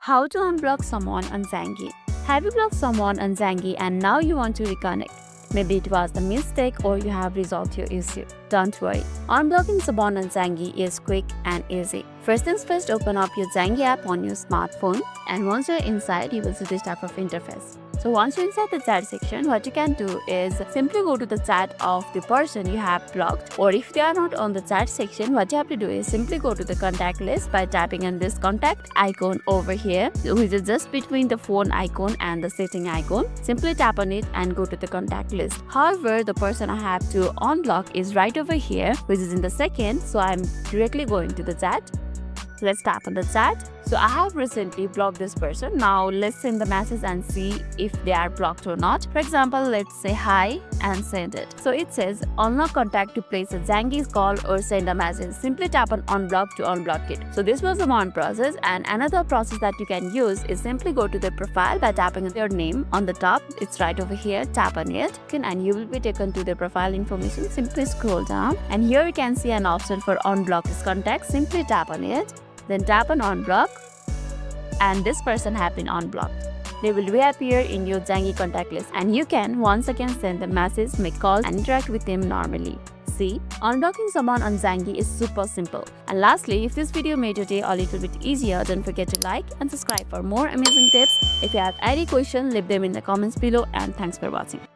How to unblock someone on Zangi. Have you blocked someone on Zangi and now you want to reconnect? Maybe it was a mistake or you have resolved your issue. Don't worry. Unblocking someone on Zangi is quick and easy. First things first, open up your Zangi app on your smartphone, and once you're inside, you will see this type of interface. So once you're inside the chat section, what you can do is simply go to the chat of the person you have blocked, or if they are not on the chat section, what you have to do is simply go to the contact list by tapping on this contact icon over here, which is just between the phone icon and the setting icon. Simply tap on it and go to the contact list. However, the person I have to unblock is right over here, which is in the second, so I'm directly going to the chat. Let's tap on the chat. So I have recently blocked this person. Now let's send the message and see if they are blocked or not. For example, let's say hi and send it. So it says unlock contact to place a Zangi's call or send a message. Simply tap on unblock to unblock it. So this was the one process, and another process that you can use is simply go to the profile by tapping on your name on the top. It's right over here. Tap on it and you will be taken to the profile information. Simply scroll down and here you can see an option for unblock this contact. Simply tap on it. Then tap on unblock, and this person have been unblocked. They will reappear in your Zangi contact list, and you can once again send them messages, make calls and interact with them normally. See, unblocking someone on Zangi is super simple. And lastly, if this video made your day a little bit easier, don't forget to like and subscribe for more amazing tips. If you have any questions, leave them in the comments below, and thanks for watching.